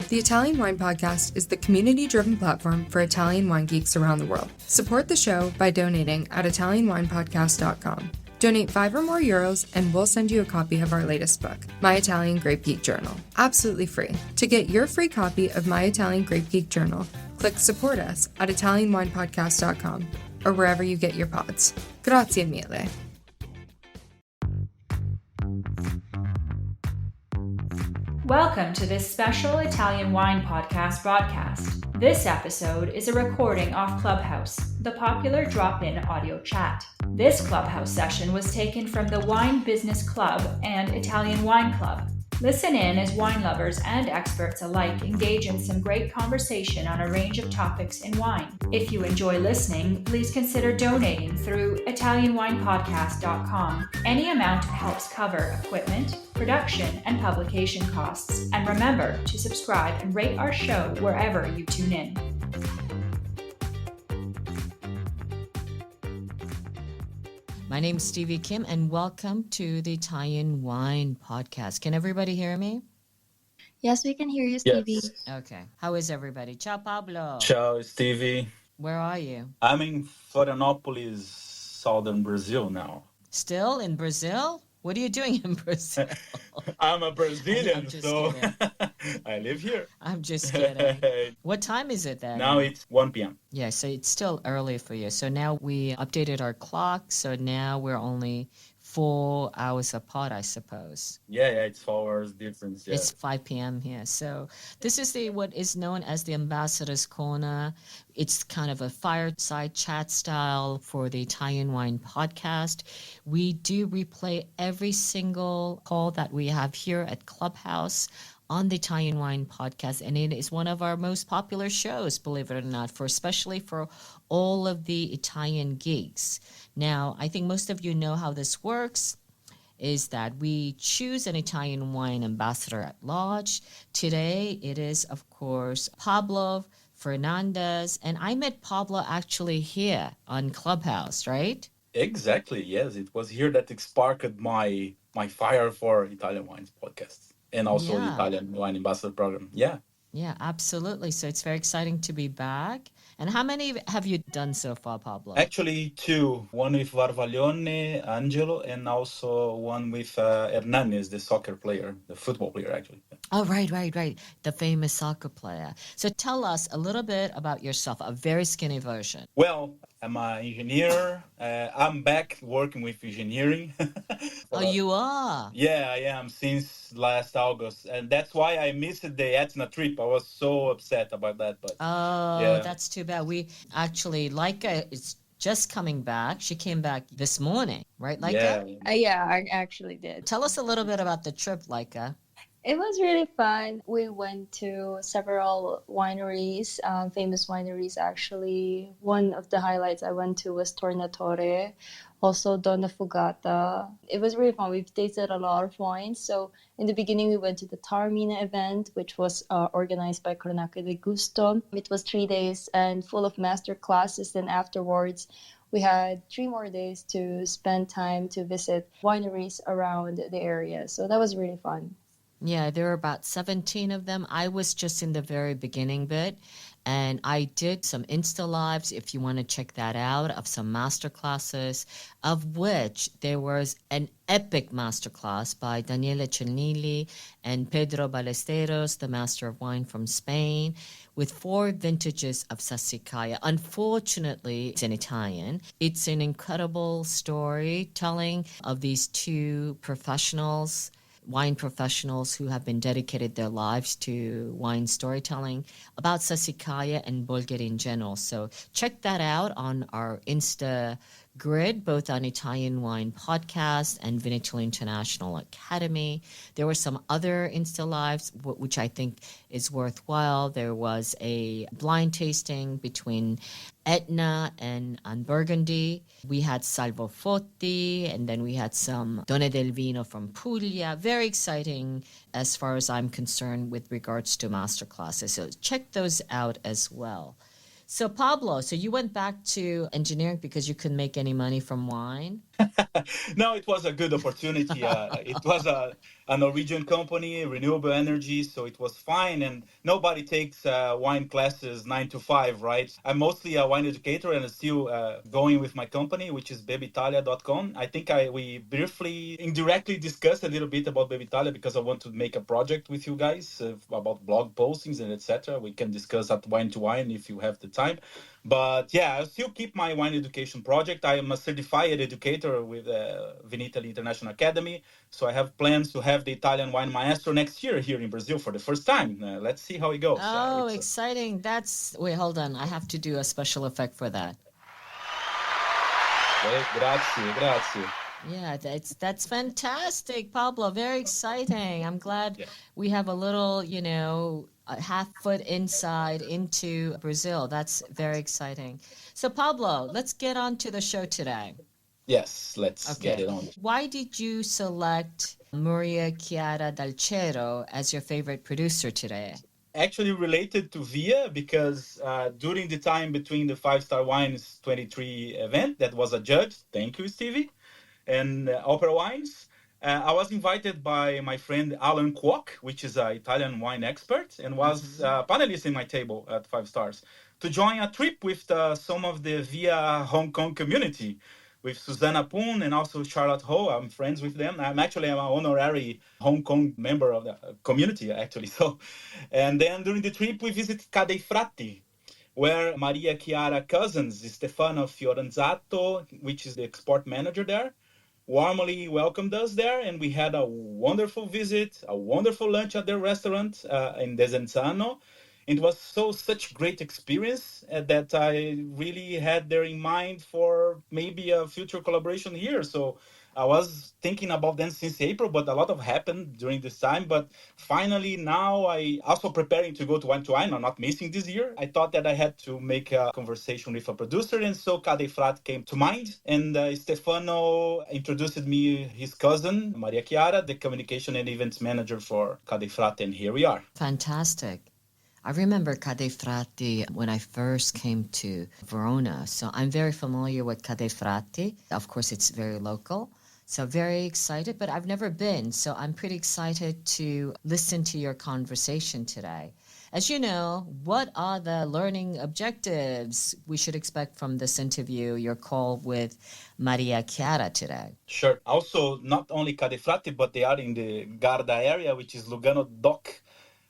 The Italian Wine Podcast is the community-driven platform for Italian wine geeks around the world. Support the show by donating at ItalianWinePodcast.com. Donate €5 or more and we'll send you a copy of our latest book, My Italian Grape Geek Journal, absolutely free. To get your free copy of My Italian Grape Geek Journal, click Support Us at ItalianWinePodcast.com or wherever you get your pods. Grazie mille. Welcome to this special Italian Wine Podcast broadcast. This episode is a recording off Clubhouse, the popular drop-in audio chat. This Clubhouse session was taken from the Wine Business Club and Italian Wine Club. Listen in as wine lovers and experts alike engage in some great conversation on a range of topics in wine. If you enjoy listening, please consider donating through ItalianWinePodcast.com. Any amount helps cover equipment, production, and publication costs. And remember to subscribe and rate our show wherever you tune in. My name's Stevie Kim, and welcome to the Italian Wine Podcast. Can everybody hear me? Yes, we can hear you, Stevie. Yes. Okay. How is everybody? Ciao, Pablo. Ciao, Stevie. Where are you? I'm in Florianópolis, southern Brazil now. Still in Brazil? What are you doing in Brazil? I'm a Brazilian, I'm just so kidding. I live here. I'm just kidding. What time is it then? Now it's 1 p.m. Yeah, so it's still early for you. So now we updated our clock, so now we're only 4 hours apart, I suppose. Yeah, it's 4 hours difference. Yeah. It's 5 p.m. here. So this is what is known as the Ambassadors Corner. It's kind of a fireside chat style for the Italian Wine Podcast. We do replay every single call that we have here at Clubhouse on the Italian Wine Podcast, and it is one of our most popular shows, believe it or not, especially for all of the Italian geeks. Now, I think most of you know how this works, is that we choose an Italian wine ambassador at large. Today, it is, of course, Pablo Fernandez, and I met Pablo actually here on Clubhouse, right? Exactly, yes. It was here that sparked my fire for Italian Wines podcast and also the Italian Wine Ambassador Program. Yeah. Yeah, absolutely. So it's very exciting to be back. And how many have you done so far, Pablo? Actually, 2. One with Varvaglione, Angelo, and also one with Hernandez, the soccer player, the football player, actually. Oh, right. The famous soccer player. So tell us a little bit about yourself, a very skinny version. Well, I'm an engineer. I'm back working with engineering. Oh, you are? Yeah, I am since last August. And that's why I missed the Etna trip. I was so upset about that. But That's too bad. We actually, Laika is just coming back. She came back this morning, right, Laika? Yeah, I actually did. Tell us a little bit about the trip, Laika. It was really fun. We went to several wineries, famous wineries actually. One of the highlights I went to was Tornatore, also Donna Fugata. It was really fun. We've tasted a lot of wines. So in the beginning, we went to the Taormina event, which was organized by Cronache del Gusto. It was 3 days and full of master classes. Then afterwards, we had 3 more days to spend time to visit wineries around the area. So that was really fun. Yeah, there were about 17 of them. I was just in the very beginning bit, and I did some Insta Lives, if you want to check that out, of some master classes, of which there was an epic masterclass by Daniele Cennilli and Pedro Ballesteros, the master of wine from Spain, with 4 vintages of Sassicaia. Unfortunately, it's in Italian. It's an incredible story telling of these 2 professionals, wine professionals who have been dedicated their lives to wine storytelling about Sassicaia and Bolgheri in general. So check that out on our Insta grid, both on Italian Wine Podcast and Vinitaly International Academy. There were some other Insta Lives, which I think is worthwhile. There was a blind tasting between Etna and Burgundy. We had Salvo Fotti, and then we had some Donne del Vino from Puglia. Very exciting as far as I'm concerned with regards to masterclasses. So check those out as well. So Pablo, so you went back to engineering because you couldn't make any money from wine? No, it was a good opportunity. It was a Norwegian company, renewable energy, so it was fine. And nobody takes wine classes 9 to 5, right? I'm mostly a wine educator and still going with my company, which is babyitalia.com. I think we briefly, indirectly discussed a little bit about Baby Italia because I want to make a project with you guys about blog postings and etc. We can discuss at Wine to Wine if you have the time. But yeah, I still keep my wine education project. I am a certified educator with Vinitaly International Academy. So I have plans to have the Italian wine maestro next year here in Brazil for the first time. Let's see how it goes. Oh, exciting. Wait, hold on. I have to do a special effect for that. Grazie. Yeah, that's fantastic, Pablo. Very exciting. I'm glad we have a little, a half foot inside into Brazil. That's very exciting. So, Pablo, let's get on to the show today. Yes, let's get it on. Why did you select Maria Chiara Dal Cero as your favorite producer today? Actually related to Via because during the time between the 5-Star Wines 23 event that was a judge, thank you, Stevie, and Opera Wines, I was invited by my friend Alan Kwok, which is an Italian wine expert, and was a panelist in my table at 5 Stars, to join a trip with some of the Via Hong Kong community, with Susanna Poon and also Charlotte Ho. I'm friends with them. I'm an honorary Hong Kong member of the community, actually. So, and then during the trip, we visited Cadei Frati, where Maria Chiara cousins, Stefano Fiorenzato, which is the export manager there, warmly welcomed us there, and we had a wonderful visit, a wonderful lunch at their restaurant in Desenzano. It was such great experience that I really had there in mind for maybe a future collaboration here. So I was thinking about them since April, but a lot of happened during this time. But finally, now I also preparing to go to Wine to Wine. I'm not missing this year. I thought that I had to make a conversation with a producer, and so Cadei Frat came to mind. And Stefano introduced me his cousin, Maria Chiara, the communication and events manager for Cadei Frat, and here we are. Fantastic. I remember Cadei Frati when I first came to Verona. So I'm very familiar with Cadei Frati. Of course, it's very local. So very excited, but I've never been. So I'm pretty excited to listen to your conversation today. As you know, what are the learning objectives we should expect from this interview, your call with Maria Chiara today? Sure. Also, not only Cadei Frati, but they are in the Garda area, which is Lugano Doc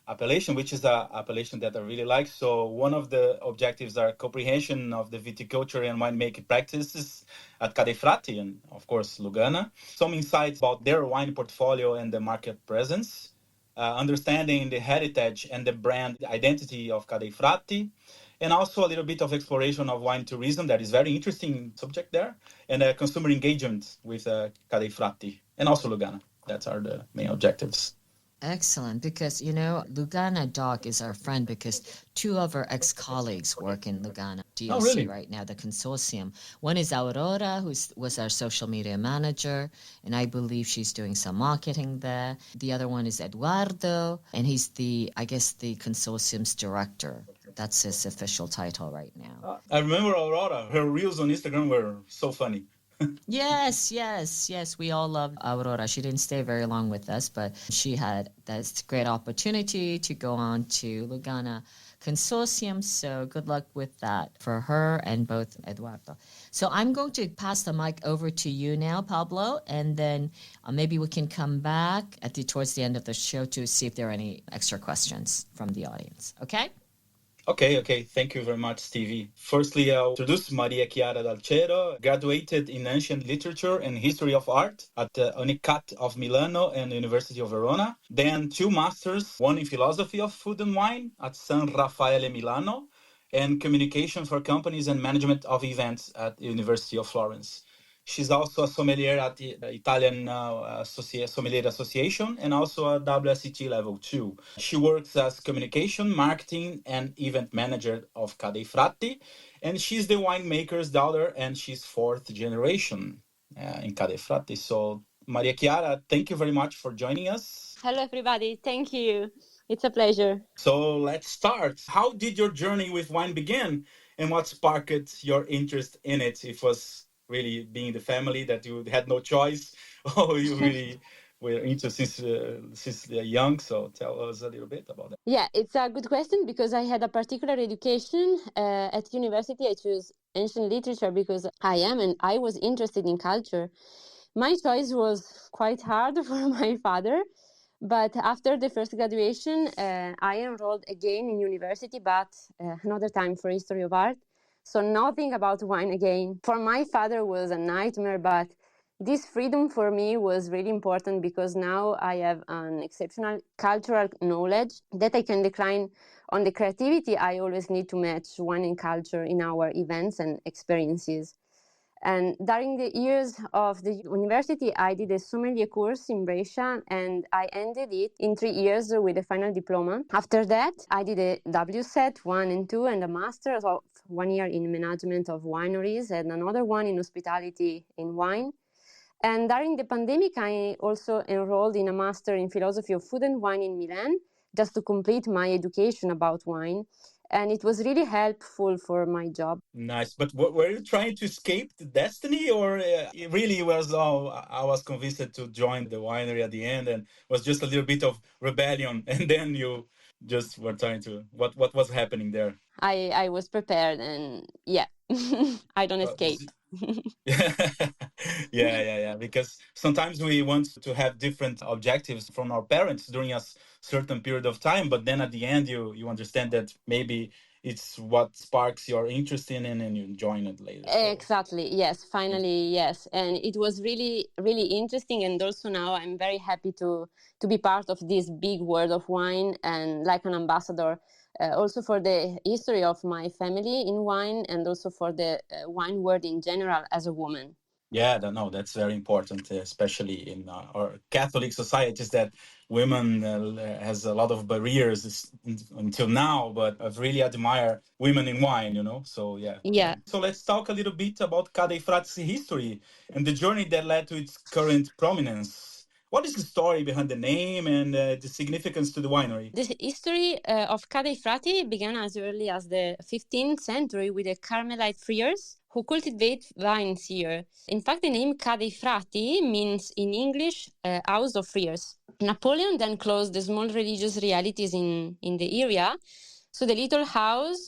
appellation, which is an appellation that I really like. So one of the objectives are comprehension of the viticulture and winemaking practices at Cadei Frati and, of course, Lugana. Some insights about their wine portfolio and the market presence. Understanding the heritage and the brand identity of Cadei Frati. And also a little bit of exploration of wine tourism. That is very interesting subject there. And consumer engagement with Cadei Frati and also Lugana. That are the main objectives. Excellent, because, Lugana Doc is our friend because two of our ex-colleagues work in Lugana DOC right now, the consortium. One is Aurora, who was our social media manager, and I believe she's doing some marketing there. The other one is Eduardo, and he's the consortium's director. That's his official title right now. I remember Aurora. Her reels on Instagram were so funny. Yes. We all love Aurora. She didn't stay very long with us, but she had that great opportunity to go on to Lugana Consortium. So good luck with that for her and both Eduardo. So I'm going to pass the mic over to you now, Pablo, and then maybe we can come back towards the end of the show to see if there are any extra questions from the audience. Okay? Okay. Thank you very much, Stevie. Firstly, I'll introduce Maria Chiara Dal Cero, graduated in Ancient Literature and History of Art at the Unicat of Milano and University of Verona. Then 2 masters, one in Philosophy of Food and Wine at San Raffaele Milano, and Communication for Companies and Management of Events at the University of Florence. She's also a sommelier at the Italian Sommelier Association and also a WSET Level 2. She works as communication, marketing, and event manager of Cadei Frati, and she's the winemaker's daughter, and she's 4th generation in Cadei Frati. So, Maria Chiara, thank you very much for joining us. Hello, everybody. Thank you. It's a pleasure. So, let's start. How did your journey with wine begin, and what sparked your interest in it? It was really being the family that you had no choice, or you really were into since young? So tell us a little bit about that. Yeah, it's a good question because I had a particular education. At university, I chose ancient literature because I was interested in culture. My choice was quite hard for my father, but after the first graduation, I enrolled again in university, but another time for history of art. So nothing about wine again. For my father was a nightmare, but this freedom for me was really important because now I have an exceptional cultural knowledge that I can decline on the creativity I always need to match wine and culture in our events and experiences. And during the years of the university, I did a sommelier course in Brescia and I ended it in 3 years with a final diploma. After that, I did a WSET 1 and 2 and a master of 1 year in management of wineries and another one in hospitality in wine. And during the pandemic, I also enrolled in a master in philosophy of food and wine in Milan, just to complete my education about wine. And it was really helpful for my job. Nice. But were you trying to escape the destiny, or it really was, oh, I was convinced to join the winery at the end and was just a little bit of rebellion, and then you just were trying to, what was happening there? I was prepared and yeah, I don't Well, escape. yeah. Because sometimes we want to have different objectives from our parents during a certain period of time, but then at the end, you understand that maybe it's what sparks your interest in, and you join it later. So, Exactly. Yes. Finally, yes. And it was really, really interesting. And also now I'm very happy to be part of this big world of wine and like an ambassador, also for the history of my family in wine and also for the wine world in general as a woman. yeah, no, that's very important, especially in our Catholic societies, that women has a lot of barriers until now, but I really admire women in wine. So yeah. Yeah. So let's talk a little bit about Ca dei Frati's history and the journey that led to its current prominence. What is the story behind the name and the significance to the winery? The history of Ca dei Frati began as early as the 15th century with the Carmelite friars who cultivate vines here. In fact, the name Ca dei Frati means in English house of friars. Napoleon then closed the small religious realities in the area, so the little house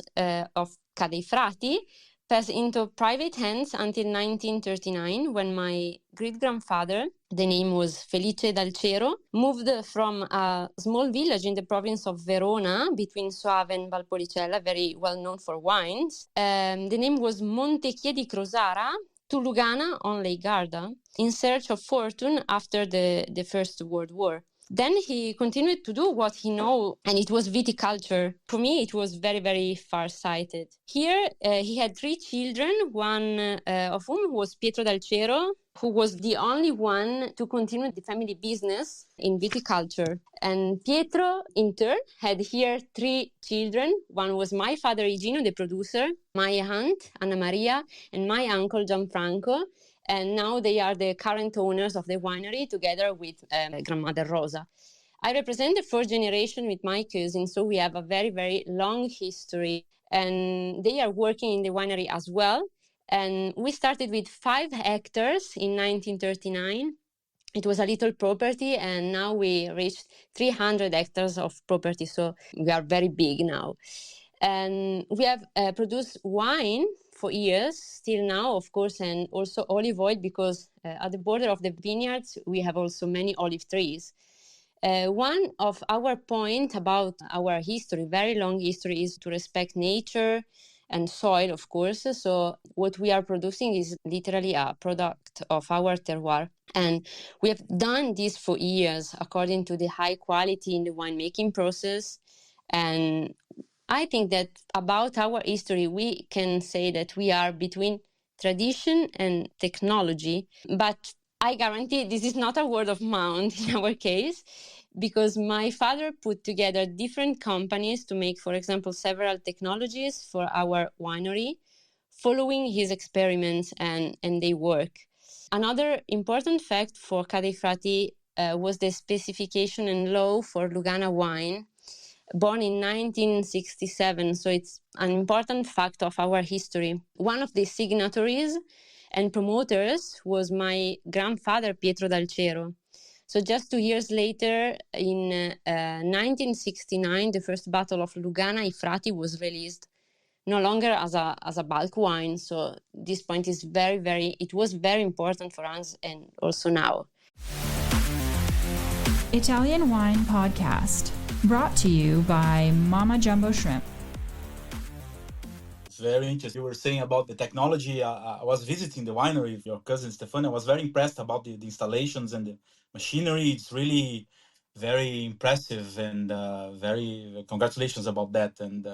of Ca dei Frati passed into private hands until 1939, when my great-grandfather, the name was Felice Dal Cero, moved from a small village in the province of Verona between Soave and Valpolicella, very well known for wines. The name was Montechie di Crosara, to Lugana on Lake Garda, in search of fortune after the First World War. Then he continued to do what he knew, and it was viticulture. For me, it was very, very far-sighted. Here, he had 3 children, one of whom was Pietro Dal Cero, who was the only one to continue the family business in viticulture. And Pietro, in turn, had here 3 children. One was my father, Igino, the producer, my aunt, Anna Maria, and my uncle, Gianfranco. And now they are the current owners of the winery together with grandmother Rosa. I represent the 4th generation with my cousins, so we have a very, very long history. And they are working in the winery as well. And we started with 5 hectares in 1939. It was a little property, and now we reached 300 hectares of property, so we are very big now. And we have produced wine for years, still now, of course, and also olive oil, because at the border of the vineyards, we have also many olive trees. One of our point about our history, very long history, is to respect nature and soil, of course. So what we are producing is literally a product of our terroir. And we have done this for years according to the high quality in the winemaking process. And I think that about our history, we can say that we are between tradition and technology. But I guarantee this is not a word of mouth in our case, because my father put together different companies to make, for example, several technologies for our winery, following his experiments and they work. Another important fact for Ca dei Frati was the specification and law for Lugana wine, born in 1967, so it's an important fact of our history. One of the signatories And promoters was my grandfather, Pietro Dal Cero. So just 2 years later, in 1969, the first bottle of Lugana ai Frati was released, no longer as a bulk wine. So this point is it was very important for us and also now. Italian Wine Podcast, brought to you by Mama Jumbo Shrimp. It's very interesting. You were saying about the technology. I was visiting the winery of your cousin Stefano. I was very impressed about the installations and the machinery. It's really very impressive, and very congratulations about that. And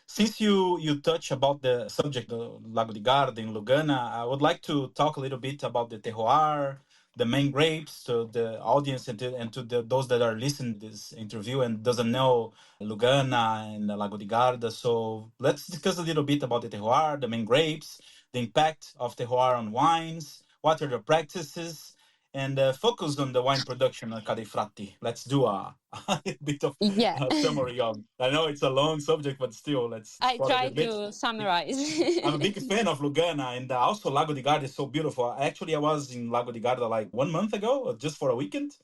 since you touch about the subject, the Lago di Garda in Lugana, I would like to talk a little bit about the terroir, the main grapes, to the audience and to those that are listening to this interview and doesn't know Lugana and the Lago di Garda. So let's discuss a little bit about the terroir, the main grapes, the impact of terroir on wines, what are the practices, and focus on the wine production at Cadefratti. Let's do a bit of Yeah. summary of. I know it's a long subject, but still, let's I follow try a bit. to summarize. I'm a big fan of Lugana, and also Lago di Garda is so beautiful. Actually, I was in Lago di Garda like 1 month ago, just for a weekend.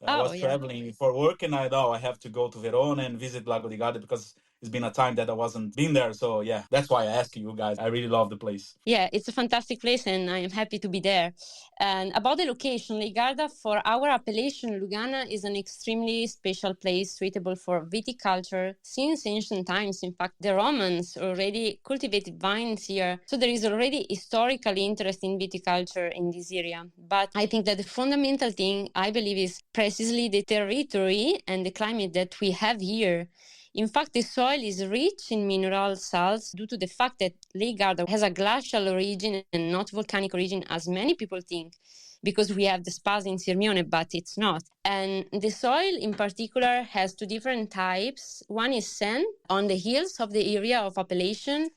I was traveling for work, and I know I have to go to Verona and visit Lago di Garda because it's been a time that I wasn't been there. So yeah, that's why I ask you guys. I really love the place. Yeah, it's a fantastic place, and I am happy to be there. And about the location, Garda, for our appellation, Lugana is an extremely special place suitable for viticulture since ancient times. In fact, the Romans already cultivated vines here. So there is already historical interest in viticulture in this area. But I think that the fundamental thing, I believe, is precisely the territory and the climate that we have here. In fact, the soil is rich in mineral salts due to the fact that Lake Garda has a glacial origin and not volcanic origin, as many people think, because we have the spas in Sirmione, but it's not. And the soil in particular has two different types. One is sand on the hills of the area of appellation,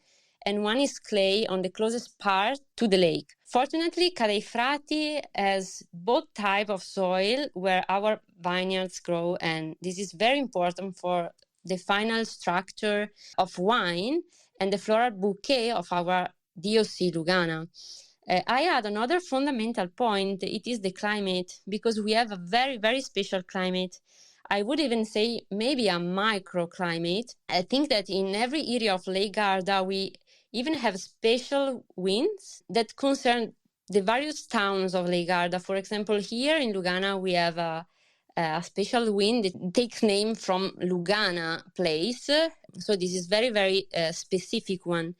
and one is clay on the closest part to the lake. Fortunately, Cadefratti has both types of soil where our vineyards grow, and this is very important for the final structure of wine and the floral bouquet of our DOC Lugana. I add another fundamental point. It is the climate, because we have a very, very special climate. I would even say maybe a microclimate. I think that in every area of Lake Garda, we even have special winds that concern the various towns of Lake Garda. For example, here in Lugana, we have a special wind that takes name from Lugana place. So this is very, very specific one.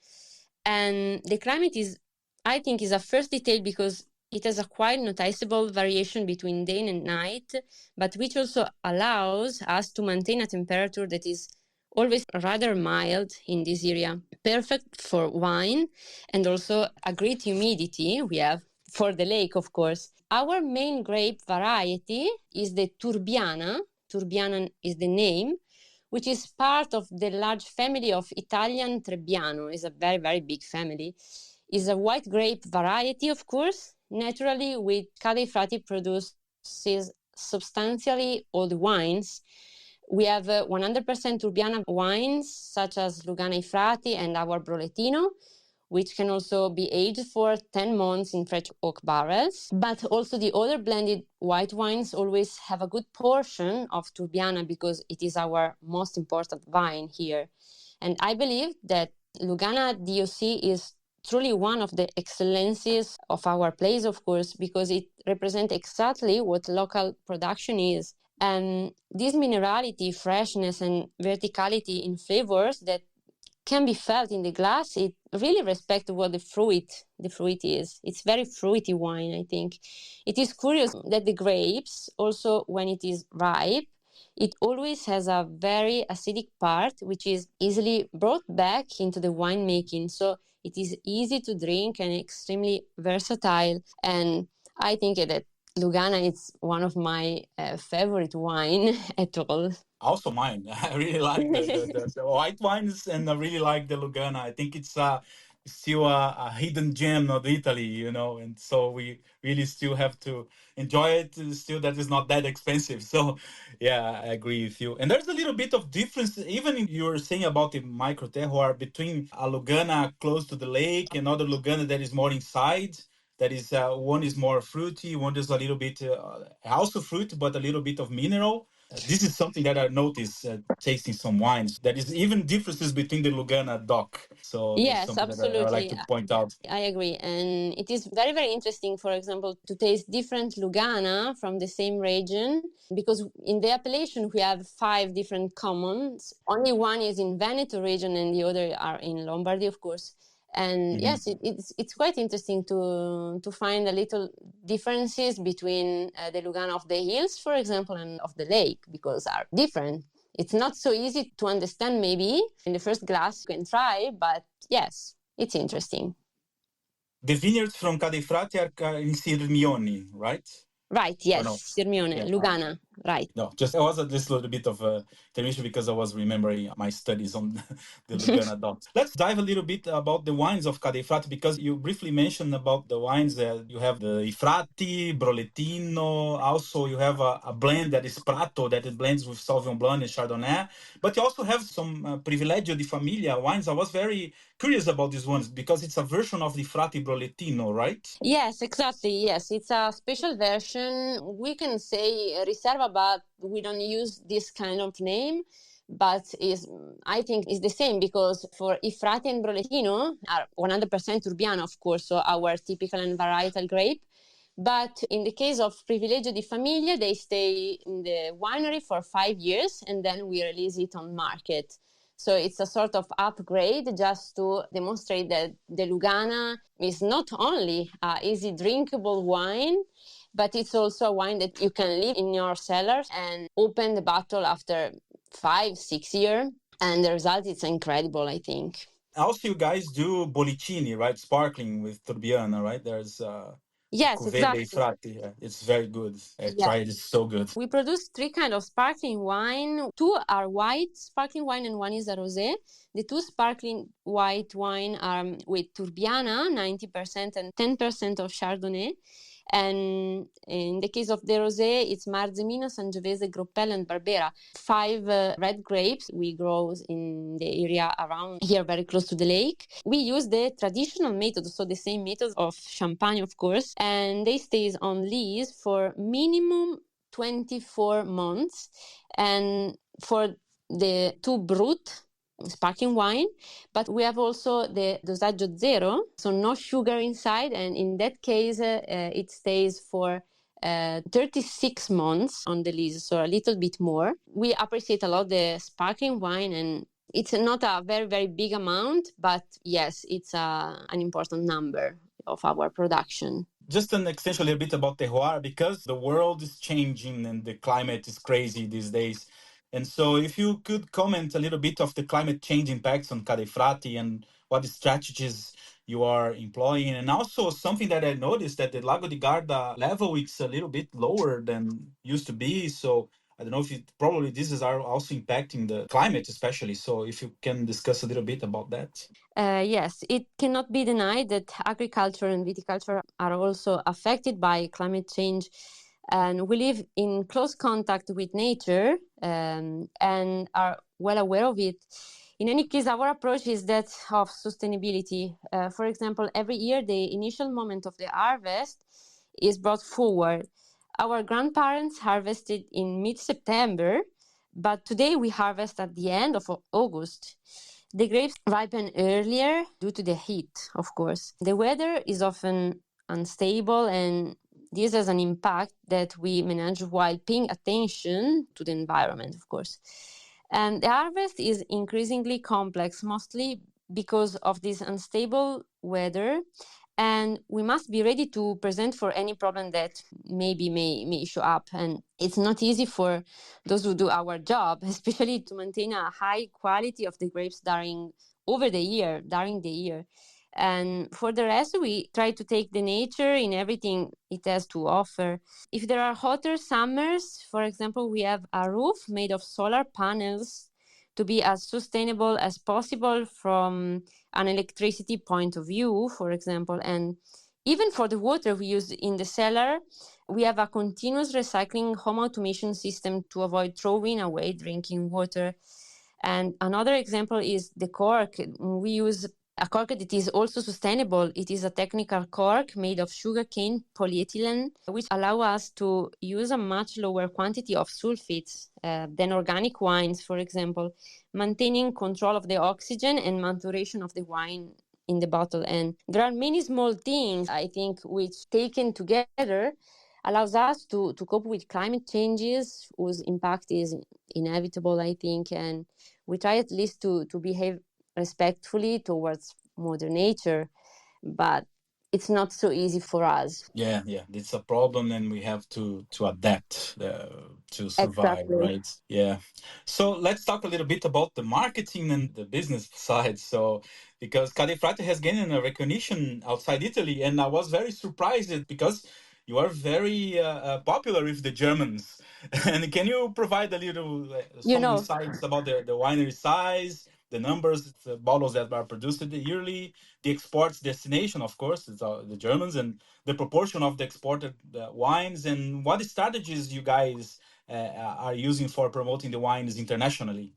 And the climate is, I think, is a first detail because it has a quite noticeable variation between day and night, but which also allows us to maintain a temperature that is always rather mild in this area. Perfect for wine, and also a great humidity we have for the lake, of course. Our main grape variety is the Turbiana. Turbiana is the name, which is part of the large family of Italian Trebbiano. It's a very, very big family. It's a white grape variety, of course. Naturally, with Cadefratti produces substantially old wines. We have 100% Turbiana wines, such as Lugana ai Frati and our Brolettino, which can also be aged for 10 months in fresh oak barrels. But also the other blended white wines always have a good portion of Turbiana because it is our most important vine here. And I believe that Lugana DOC is truly one of the excellencies of our place, of course, because it represents exactly what local production is. And this minerality, freshness, and verticality in flavors that can be felt in the glass, it really respects what the fruit is. It's very fruity wine, I think. It is curious that the grapes, also when it is ripe, it always has a very acidic part, which is easily brought back into the winemaking. So it is easy to drink and extremely versatile. And I think that Lugana is one of my favorite wine at all. Also mine. I really like the white wines, and I really like the Lugana. I think it's still a hidden gem of Italy, and so we really still have to enjoy it. Still, that is not that expensive. So, yeah, I agree with you. And there's a little bit of difference, even in you were saying about the micro terroir between a Lugana close to the lake and other Lugana that is more inside. That is, one is more fruity, one is a little bit also fruit, but a little bit of mineral. This is something that I noticed tasting some wines. There is even differences between the Lugana DOC. So this is Yes, something that I would like absolutely. to point out. I agree. And it is very, very interesting, for example, to taste different Lugana from the same region, because in the appellation we have 5 different commons. Only one is in Veneto region and the other are in Lombardy, of course. And yes, it's quite interesting to find a little differences between the Lugana of the hills, for example, and of the lake, because are different. It's not so easy to understand maybe in the first glass you can try, but yes, it's interesting. The vineyards from Ca' dei Frati are in Sirmione, right? Right, yes, Sirmione, Yeah. Lugana, right. No, just I was at this little bit of a intermission because I was remembering my studies on the Lugana DOC. Let's dive a little bit about the wines of Ca' dei Frati, because you briefly mentioned about the wines that you have the I Frati, Brolettino. Also, you have a blend that is Prato that it blends with Sauvignon Blanc and Chardonnay. But you also have some Privilegio di Famiglia wines. I was very curious about these ones because it's a version of the Frati Brolettino, right? Yes, exactly. Yes, it's a special version. We can say Riserva, but we don't use this kind of name. But I think is the same, because for I Frati and Brolettino are 100% Turbiano, of course, so our typical and varietal grape. But in the case of Privilegio di Famiglia, they stay in the winery for 5 years and then we release it on market. So it's a sort of upgrade just to demonstrate that the Lugana is not only an easy drinkable wine, but it's also a wine that you can leave in your cellars and open the bottle after 5-6 years. And the result is incredible, I think. Also, you guys do bollicini, right? Sparkling with Turbiana, right? There's Yes, Cuvée dei exactly. Frati. Yeah. It's very good. I Yeah. tried it. It's so good. We produce 3 kinds of sparkling wine. 2 are white sparkling wine and 1 is a rosé. The 2 sparkling white wine are with Turbiana, 90% and 10% of Chardonnay. And in the case of the rosé, it's Marzemino, Sangiovese, Groppello, and Barbera. 5 red grapes we grow in the area around here, very close to the lake. We use the traditional method, so the same method of champagne, of course, and they stay on lees for minimum 24 months. And for the 2 Brut sparkling wine, but we have also the dosaggio zero, so no sugar inside, and in that case it stays for 36 months on the lease, so a little bit more. We appreciate a lot the sparkling wine, and it's not a very, very big amount, but yes, it's an important number of our production. Just an extension a little bit about terroir, because the world is changing and the climate is crazy these days. And so if you could comment a little bit of the climate change impacts on Ca' dei Frati and what strategies you are employing. And also something that I noticed that the Lago di Garda level is a little bit lower than used to be. So I don't know if probably this is also impacting the climate especially. So if you can discuss a little bit about that. Yes, it cannot be denied that agriculture and viticulture are also affected by climate change. And we live in close contact with nature and are well aware of it. In any case, our approach is that of sustainability. For example, every year, the initial moment of the harvest is brought forward. Our grandparents harvested in mid-September, but today we harvest at the end of August. The grapes ripen earlier due to the heat, of course. The weather is often unstable, and this has an impact that we manage while paying attention to the environment, of course. And the harvest is increasingly complex, mostly because of this unstable weather. And we must be ready to present for any problem that maybe may show up. And it's not easy for those who do our job, especially to maintain a high quality of the grapes during the year. And for the rest, we try to take the nature in everything it has to offer. If there are hotter summers, for example, we have a roof made of solar panels to be as sustainable as possible from an electricity point of view, for example. And even for the water we use in the cellar, we have a continuous recycling home automation system to avoid throwing away drinking water. And another example is the cork. We use a cork that is also sustainable. It is a technical cork made of sugarcane polyethylene, which allow us to use a much lower quantity of sulfites than organic wines, for example, maintaining control of the oxygen and maturation of the wine in the bottle. And there are many small things, I think, which taken together allows us to cope with climate changes whose impact is inevitable, I think, and we try at least to behave respectfully towards Mother Nature, but it's not so easy for us. Yeah, it's a problem, and we have to adapt to survive, Exactly. right? Yeah. So let's talk a little bit about the marketing and the business side. So, because Cadifrate has gained a recognition outside Italy, and I was very surprised because you are very popular with the Germans. And can you provide a little some insights about the winery size, the numbers, the bottles that are produced yearly, the exports destination, of course, it's the Germans, and the proportion of the exported wines, and what strategies you guys are using for promoting the wines internationally?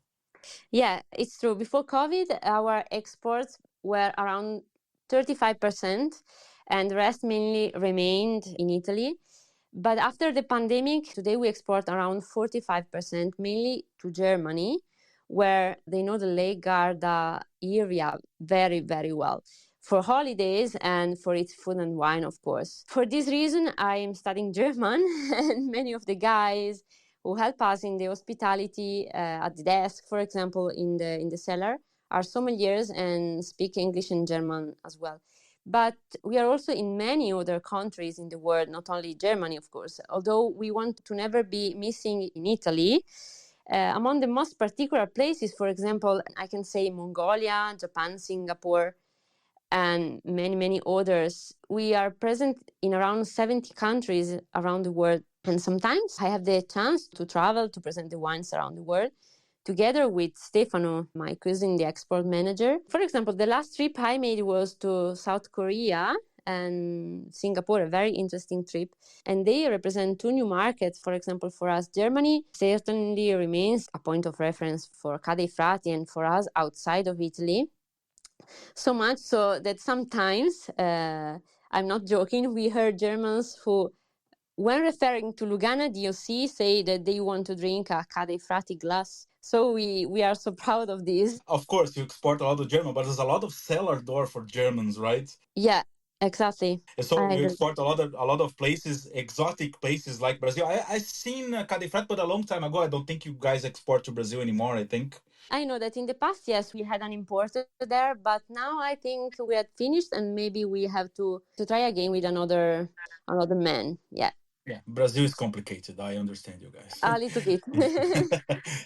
Yeah, it's true. Before COVID, our exports were around 35%, and the rest mainly remained in Italy. But after the pandemic, today we export around 45%, mainly to Germany, where they know the Lake Garda area very, very well for holidays and for its food and wine, of course. For this reason, I am studying German, and many of the guys who help us in the hospitality at the desk, for example, in the cellar, are sommeliers and speak English and German as well. But we are also in many other countries in the world, not only Germany, of course. Although we want to never be missing in Italy, among the most particular places, for example, I can say Mongolia, Japan, Singapore, and many, many others. We are present in around 70 countries around the world. And sometimes I have the chance to travel to present the wines around the world together with Stefano, my cousin, the export manager. For example, the last trip I made was to South Korea and Singapore, a very interesting trip. And they represent two new markets. For example, for us, Germany certainly remains a point of reference for Cadifrati and for us outside of Italy. So much so that sometimes, I'm not joking, we heard Germans who, when referring to Lugana DOC, say that they want to drink a Cadifrati glass. So we are so proud of this. Of course, you export a lot of German, but there's a lot of cellar door for Germans, right? Yeah, exactly. And so I you agree. export a lot of places, exotic places like Brazil. I seen Cadifrat, but a long time ago. I don't think you guys export to Brazil anymore, I think. I know that in the past, yes, we had an importer there, but now I think we had finished, and maybe we have to try again with another man. Yeah. Yeah, Brazil is complicated. I understand you guys. A little bit.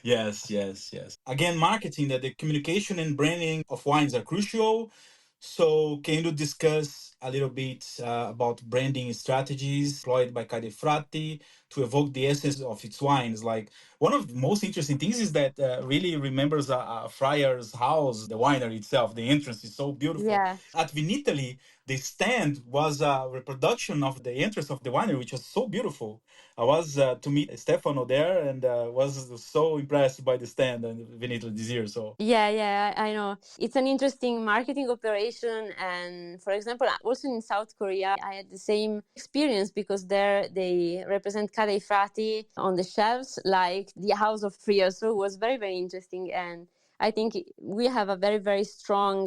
Yes. Again, marketing, that the communication and branding of wines are crucial. So can you discuss a little bit about branding strategies employed by Cadifrati to evoke the essence of its wines? Like, one of the most interesting things is that really remembers a friar's house, the winery itself. The entrance is so beautiful. Yeah. At Vinitaly, the stand was a reproduction of the entrance of the winery, which was so beautiful. I was to meet Stefano there, and was so impressed by the stand and Vinitaly this year. So Yeah, I know. It's an interesting marketing operation. And for example, also in South Korea, I had the same experience because there they represent Cadifrati on the shelves like the House of Friars. So it was very, very interesting. And I think we have a very, very strong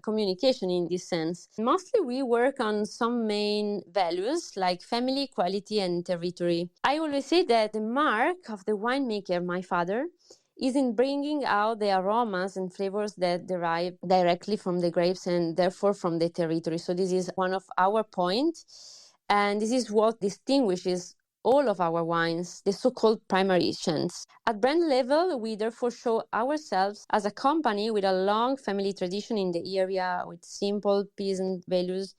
communication in this sense. Mostly we work on some main values like family, quality, and territory. I always say that the mark of the winemaker, my father, is in bringing out the aromas and flavors that derive directly from the grapes and therefore from the territory. So this is one of our points, and this is what distinguishes all of our wines, the so-called primary scents. At brand level, we therefore show ourselves as a company with a long family tradition in the area, with simple peasant values,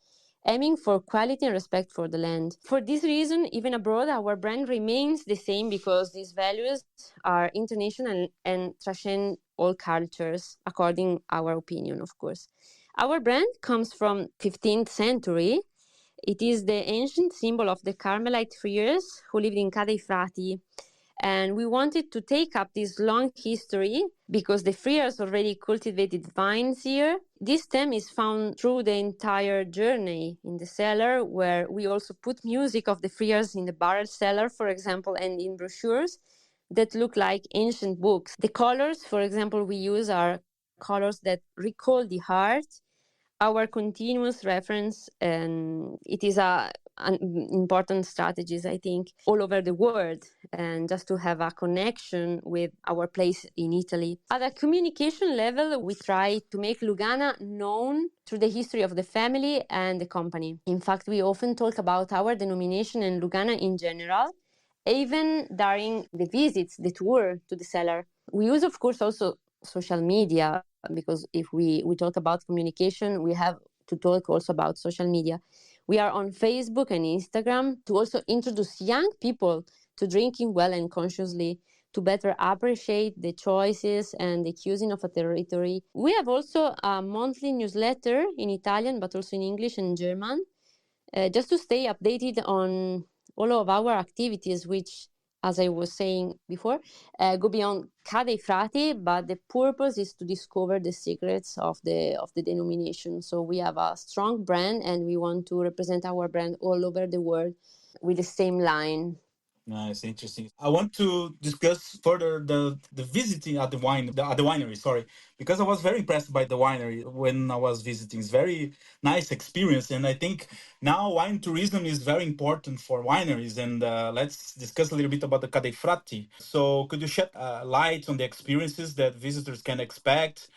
aiming for quality and respect for the land. For this reason, even abroad, our brand remains the same because these values are international and transcend all cultures, according our opinion, of course. Our brand comes from 15th century. It is the ancient symbol of the Carmelite friars who lived in Cadifrati. And we wanted to take up this long history because the friars already cultivated vines here. This theme is found through the entire journey in the cellar, where we also put music of the friars in the barrel cellar, for example, and in brochures that look like ancient books. The colors, for example, we use are colors that recall the heart, our continuous reference, and it is an important strategies, I think, all over the world, and just to have a connection with our place in Italy. At a communication level, we try to make Lugana known through the history of the family and the company. In fact, we often talk about our denomination and Lugana in general, even during the visits, the tour to the cellar. We use, of course, also social media, because if we talk about communication, we have to talk also about social media. We are on Facebook and Instagram to also introduce young people to drinking well and consciously, to better appreciate the choices and the cuisine of a territory. We have also a monthly newsletter in Italian, but also in English and German, just to stay updated on all of our activities, which, as I was saying before, go beyond Ca dei Frati, but the purpose is to discover the secrets of the denomination. So we have a strong brand, and we want to represent our brand all over the world with the same line. Nice, interesting. I want to discuss further the visiting at the winery. Sorry, because I was very impressed by the winery when I was visiting. It's very nice experience, and I think now wine tourism is very important for wineries. And let's discuss a little bit about the Ca dei Frati. So, could you shed light on the experiences that visitors can expect,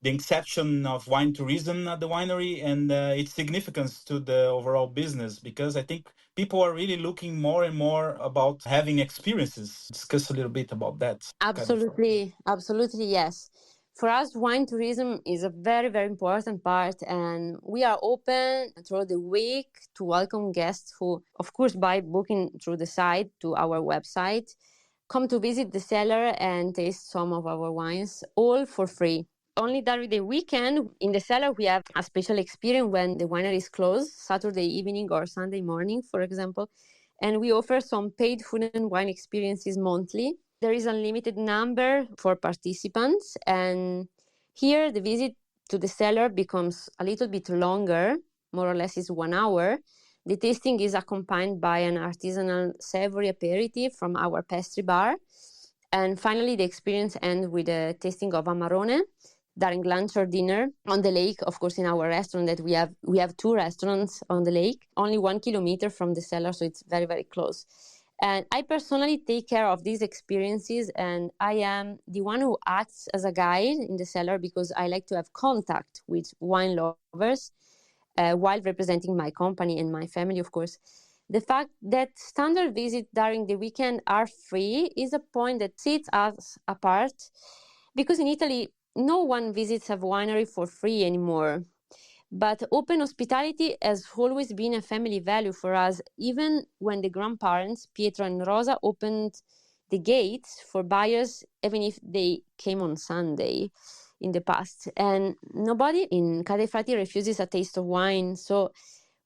the inception of wine tourism at the winery, and its significance to the overall business? Because I think people are really looking more and more about having experiences. Discuss a little bit about that. Absolutely, absolutely, yes. For us, wine tourism is a very, very important part, and we are open throughout the week to welcome guests who, of course, by booking through the site to our website, come to visit the cellar and taste some of our wines, all for free. Only during the weekend in the cellar, we have a special experience when the winery is closed, Saturday evening or Sunday morning, for example. And we offer some paid food and wine experiences monthly. There is a limited number for participants. And here the visit to the cellar becomes a little bit longer, more or less is 1 hour. The tasting is accompanied by an artisanal savory aperitif from our pastry bar. And finally, the experience ends with a tasting of Amarone during lunch or dinner on the lake, of course, in our restaurant that we have 2 restaurants on the lake, only 1 kilometer from the cellar, so it's very, very close. And I personally take care of these experiences, and I am the one who acts as a guide in the cellar because I like to have contact with wine lovers while representing my company and my family, of course. The fact that standard visits during the weekend are free is a point that sets us apart, because in Italy, no one visits a winery for free anymore. But open hospitality has always been a family value for us, even when the grandparents, Pietro and Rosa, opened the gates for buyers, even if they came on Sunday in the past. And nobody in Ca dei Frati refuses a taste of wine. So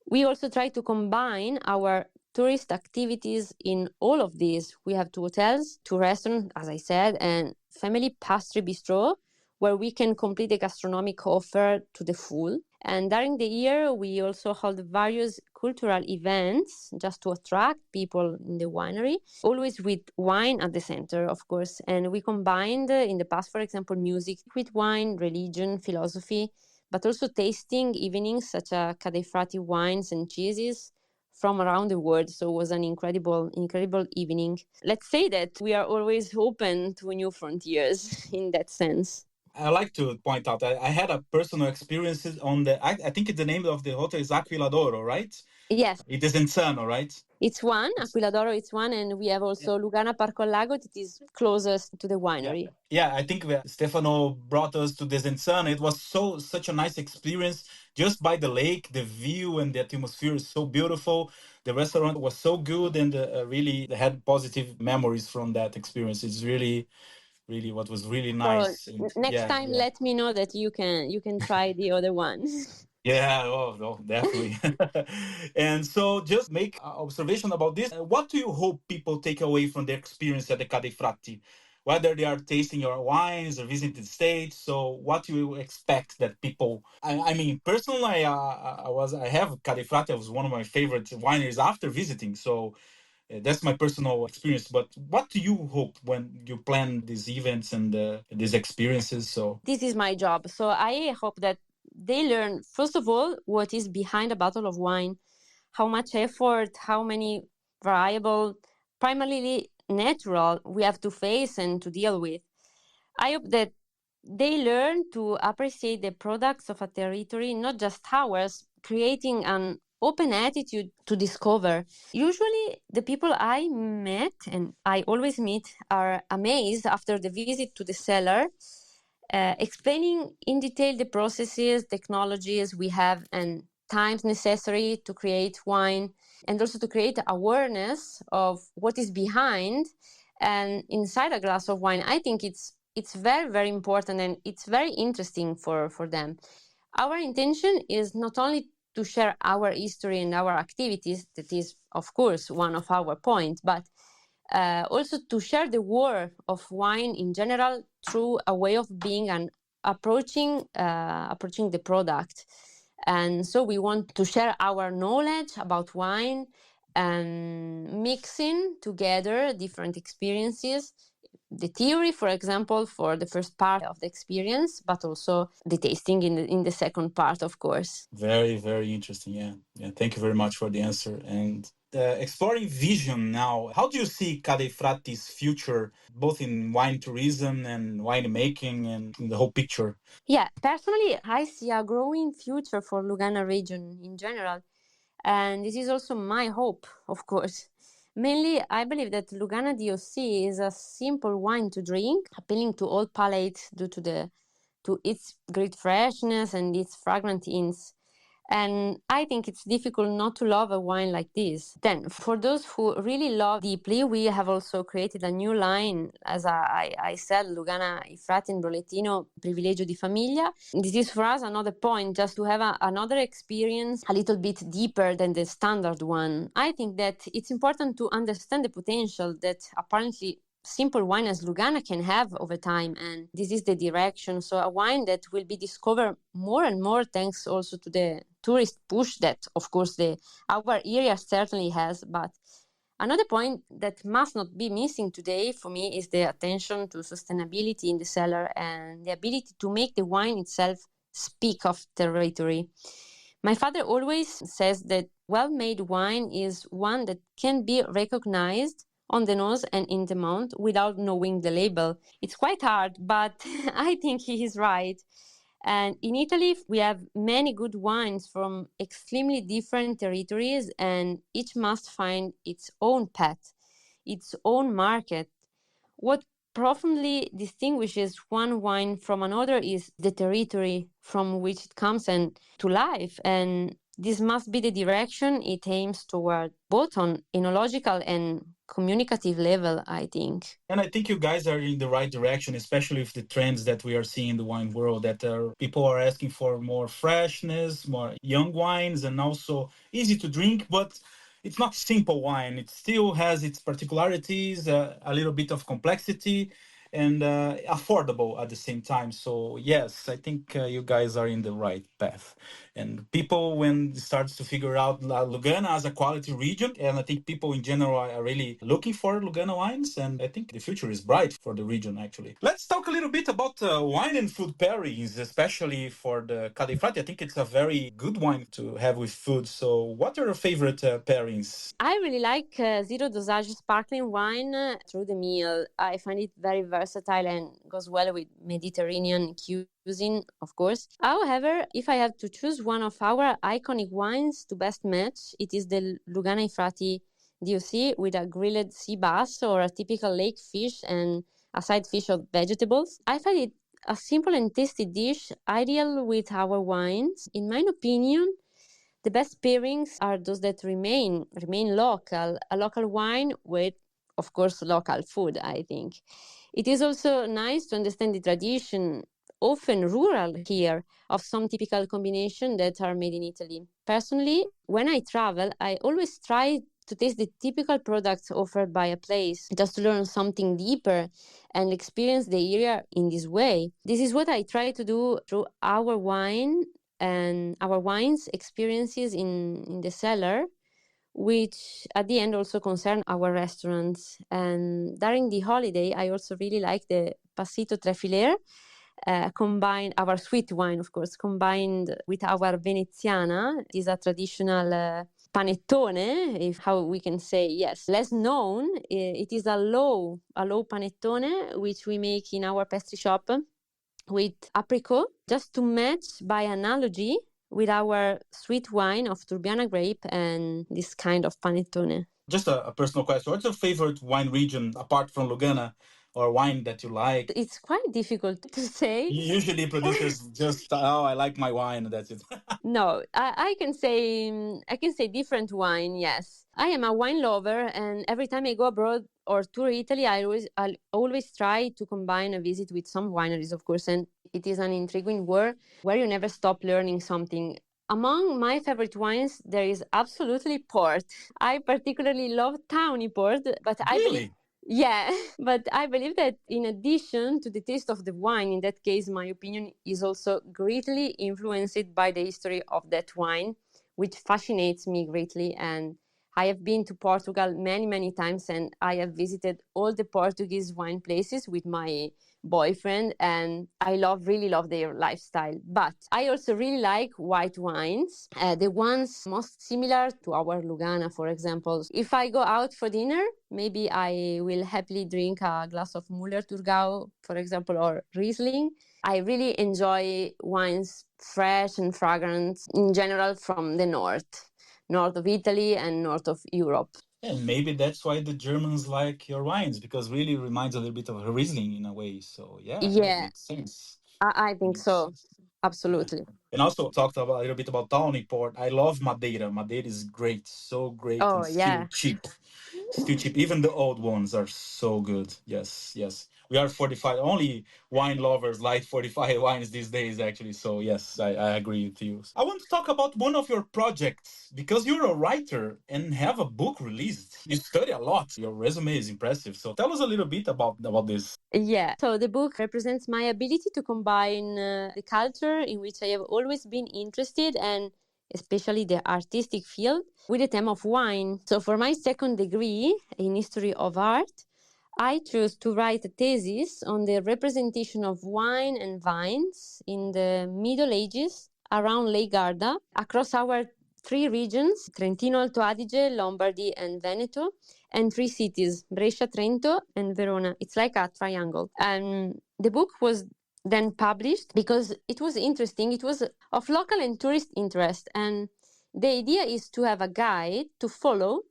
we also try to combine our tourist activities in all of these. We have 2 hotels, 2 restaurants, as I said, and family pastry bistro, where we can complete the gastronomic offer to the full. And during the year, we also hold various cultural events just to attract people in the winery, always with wine at the center, of course. And we combined in the past, for example, music with wine, religion, philosophy, but also tasting evenings such as Ca dei Frati wines and cheeses from around the world. So it was an incredible evening. Let's say that we are always open to new frontiers in that sense. I like to point out I had a personal experience on I think the name of the hotel is Aquila d'Oro, right? Yes. It is in Sano, right? It's one, Aquila d'Oro, it's one, and we have also Lugana Parco al Lago, that is closest to the winery. Yeah, I think Stefano brought us to Desenzano. It was such a nice experience just by the lake. The view and the atmosphere is so beautiful. The restaurant was so good, and really had positive memories from that experience. It's really what was really nice. So next time, let me know that you can try the other ones. Yeah, oh, no, definitely. And so just make observation about this. What do you hope people take away from their experience at the Cadefratti? Whether they are tasting your wines or visiting the States, so what do you expect that people? I mean, personally, I have Cadefratti was one of my favorite wineries after visiting. So that's my personal experience. But what do you hope when you plan these events and these experiences? So This is my job. So I hope that they learn, first of all, what is behind a bottle of wine, how much effort, how many variable, primarily natural, we have to face and to deal with. I hope that they learn to appreciate the products of a territory, not just ours, creating an open attitude to discover. Usually, the people I met, and I always meet, are amazed after the visit to the cellar, explaining in detail the processes, technologies we have, and times necessary to create wine, and also to create awareness of what is behind and inside a glass of wine. I think it's very, very important, and it's very interesting for them. Our intention is not only to share our history and our activities, that is, of course, one of our points, but also to share the world of wine in general through a way of being and approaching the product. And so we want to share our knowledge about wine and mixing together different experiences, the theory, for example, for the first part of the experience, but also the tasting in the second part, of course. very, very interesting. Yeah. Yeah. Thank you very much for the answer. And exploring vision now, how do you see Cadefratti's future, both in wine tourism and wine making and in the whole picture? Yeah, personally, I see a growing future for Lugana region in general. And this is also my hope, of course. Mainly, I believe that Lugana DOC is a simple wine to drink, appealing to all palates due to its great freshness and its fragrant hints. And I think it's difficult not to love a wine like this. Then, for those who really love deeply, we have also created a new line, as I said, Lugana I Frati in Bollettino, Privilegio di Famiglia. This is for us another point, just to have another experience a little bit deeper than the standard one. I think that it's important to understand the potential that apparently simple wine as Lugana can have over time, and this is the direction. So a wine that will be discovered more and more thanks also to the tourist push that, of course, our area certainly has. But another point that must not be missing today for me is the attention to sustainability in the cellar and the ability to make the wine itself speak of territory. My father always says that well-made wine is one that can be recognized on the nose and in the mouth without knowing the label. It's quite hard, but I think he is right. And in Italy, we have many good wines from extremely different territories, and each must find its own path, its own market. What profoundly distinguishes one wine from another is the territory from which it comes and to life. And this must be the direction it aims toward, both on enological and communicative level, I think. And I think you guys are in the right direction, especially with the trends that we are seeing in the wine world, that people are asking for more freshness, more young wines, and also easy to drink, but it's not simple wine. It still has its particularities, a little bit of complexity, and affordable at the same time. So yes, I think you guys are in the right path. And people, when it starts to figure out Lugana as a quality region, and I think people in general are really looking for Lugana wines, and I think the future is bright for the region, actually. Let's talk a little bit about wine and food pairings, especially for the Cadefratti. I think it's a very good wine to have with food. So what are your favorite pairings? I really like zero dosage sparkling wine through the meal. I find it very versatile and goes well with Mediterranean cuisine, of course. However, if I have to choose one of our iconic wines to best match, it is the Lugana I Frati DOC with a grilled sea bass or a typical lake fish and a side fish of vegetables. I find it a simple and tasty dish, ideal with our wines. In my opinion, the best pairings are those that remain local, a local wine with, of course, local food, I think. It is also nice to understand the tradition often rural here of some typical combinations that are made in Italy. Personally, when I travel, I always try to taste the typical products offered by a place, just to learn something deeper and experience the area in this way. This is what I try to do through our wine and our wines experiences in the cellar, which at the end also concern our restaurants. And during the holiday, I also really like the Passito Tre Filer, combined our sweet wine, of course, combined with our Veneziana. It is a traditional panettone, if how we can say, yes, less known. It is a low panettone, which we make in our pastry shop with apricot, just to match by analogy with our sweet wine of Turbiana grape and this kind of panettone. Just a personal question. What's your favorite wine region apart from Lugana, or wine that you like? It's quite difficult to say. Usually producers just, I like my wine, and that's it. No, I can say different wine, yes. I am a wine lover, and every time I go abroad or tour Italy, I always try to combine a visit with some wineries, of course, and it is an intriguing world where you never stop learning something. Among my favorite wines, there is absolutely port. I particularly love tawny port, but Really? Yeah, but I believe that in addition to the taste of the wine, in that case, my opinion is also greatly influenced by the history of that wine, which fascinates me greatly. And I have been to Portugal many, many times, and I have visited all the Portuguese wine places with my boyfriend, and I really love their lifestyle. But I also really like white wines, the ones most similar to our Lugana, for example. If I go out for dinner, maybe I will happily drink a glass of Müller-Thurgau, for example, or Riesling. I really enjoy wines fresh and fragrant in general from the north of Italy and north of Europe. And maybe that's why the Germans like your wines, because really reminds a little bit of a Riesling in a way. So yeah, that makes sense. I think so. Absolutely. And also talked about a little bit about tawny port. I love Madeira. Madeira is great, so great, Oh, and still yeah. cheap. Still cheap. Even the old ones are so good. Yes. We are 45. Only wine lovers like 45 wines these days, actually. So yes, I agree with you. I want to talk about one of your projects, because you're a writer and have a book released. You study a lot. Your resume is impressive. So tell us a little bit about this. Yeah. So the book represents my ability to combine the culture in which I have always been interested, and especially the artistic field, with the theme of wine. So for my second degree in history of art, I chose to write a thesis on the representation of wine and vines in the Middle Ages around Lake Garda across our three regions, Trentino Alto Adige, Lombardy, and Veneto, and three cities, Brescia, Trento, and Verona. It's like a triangle. And the book was then published because it was interesting. It was of local and tourist interest. And the idea is to have a guide to follow,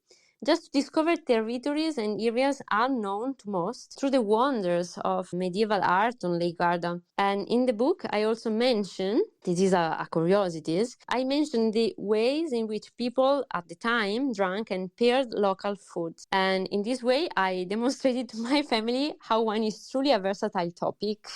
just to discover territories and areas unknown to most through the wonders of medieval art on Lake Garda. And in the book, I also mention, this is a curiosity, I mentioned the ways in which people at the time drank and paired local foods. And in this way, I demonstrated to my family how wine is truly a versatile topic.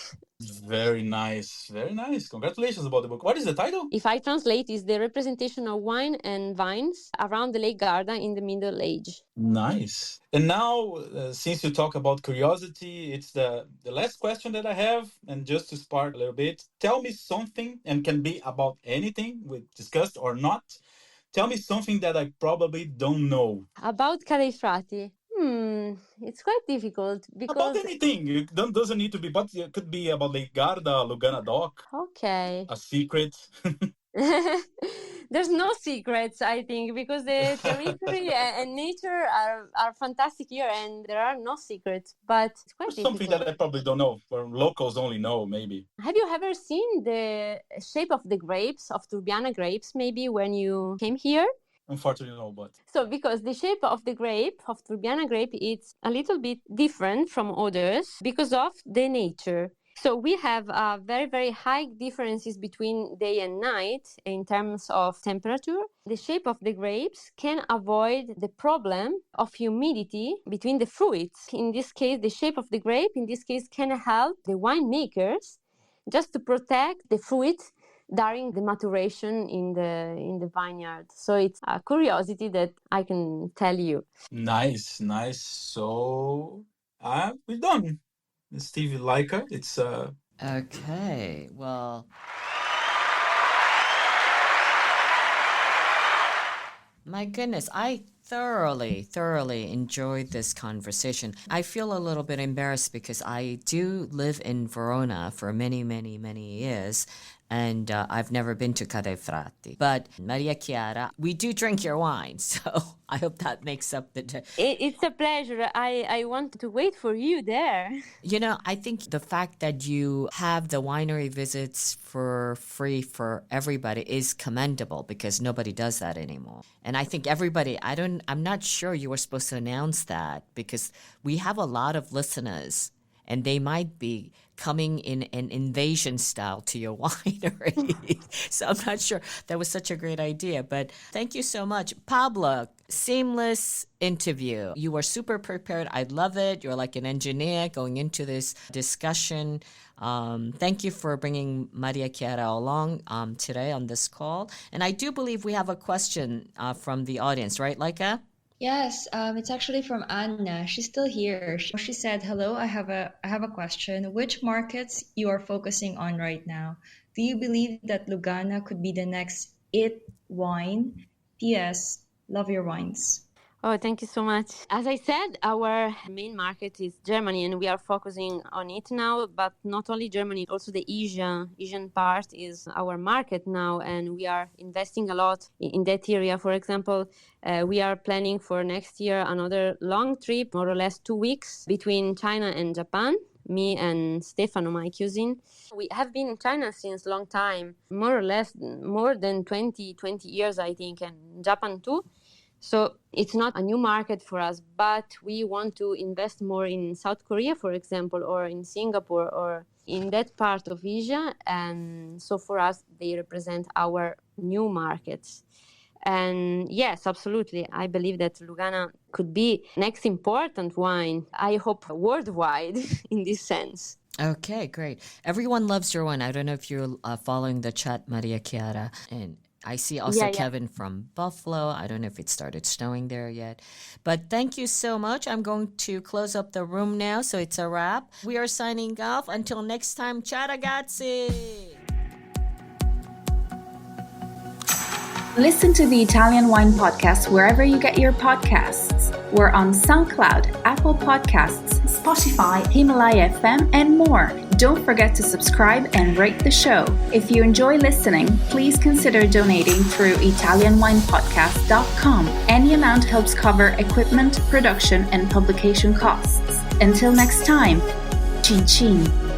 Very nice. Very nice. Congratulations about the book. What is the title? If I translate, it's the representation of wine and vines around the Lake Garda in the Middle Age. Nice. And now, since you talk about curiosity, it's the last question that I have. And just to spark a little bit, tell me something, and can be about anything we discussed or not. Tell me something that I probably don't know. About Ca' dei Frati. It's quite difficult because... About anything. It doesn't need to be, but it could be about Lake Garda, Lugana Dock. Okay. A secret. There's no secrets, I think, because the territory and nature are fantastic here, and there are no secrets. But it's quite difficult. Something that I probably don't know, or locals only know, maybe. Have you ever seen the shape of the grapes, of Turbiana grapes, maybe when you came here? Unfortunately, no, but... So, because the shape of the grape, of Turbiana grape, it's a little bit different from others because of the nature. So we have very, very high differences between day and night in terms of temperature. The shape of the grapes can avoid the problem of humidity between the fruits. In this case, the shape of the grape, in this case, can help the winemakers just to protect the fruit during the maturation in the vineyard. So it's a curiosity that I can tell you. Nice. So we're done. Stevie Leica, it's Okay, well, my goodness, I thoroughly enjoyed this conversation. I feel a little bit embarrassed because I do live in Verona for many years, and I've never been to Cadefrati. But Maria Chiara, we do drink your wine, so I hope that makes up the... It's a pleasure. I want to wait for you there. You know, I think the fact that you have the winery visits for free for everybody is commendable because nobody does that anymore. And I think everybody, I'm not sure you were supposed to announce that because we have a lot of listeners and they might be coming in an invasion style to your winery. So I'm not sure that was such a great idea, but thank you so much. Pablo, seamless interview. You were super prepared. I love it. You're like an engineer going into this discussion. Thank you for bringing Maria Chiara along today on this call. And I do believe we have a question from the audience, right, Leica? Yes, it's actually from Anna. She's still here. She said, "Hello, I have a question. Which markets you are focusing on right now? Do you believe that Lugana could be the next it wine? P.S. Love your wines." Oh, thank you so much. As I said, our main market is Germany, and we are focusing on it now. But not only Germany, also the Asian part is our market now, and we are investing a lot in that area. For example, we are planning for next year another long trip, more or less 2 weeks, between China and Japan. Me and Stefano, my cousin. We have been in China since a long time, more or less more than 20 years, I think, and Japan too. So it's not a new market for us, but we want to invest more in South Korea, for example, or in Singapore, or in that part of Asia. And so for us, they represent our new markets. And yes, absolutely. I believe that Lugana could be next important wine, I hope worldwide in this sense. Okay, great. Everyone loves your wine. I don't know if you're following the chat, Maria Chiara. And I see also Kevin from Buffalo. I don't know if it started snowing there yet. But thank you so much. I'm going to close up the room now, so it's a wrap. We are signing off. Until next time, ciao ragazzi! Listen to the Italian Wine Podcast wherever you get your podcasts. We're on SoundCloud, Apple Podcasts, Spotify, Himalaya FM, and more. Don't forget to subscribe and rate the show. If you enjoy listening, please consider donating through ItalianWinePodcast.com. Any amount helps cover equipment, production, and publication costs. Until next time, cin cin.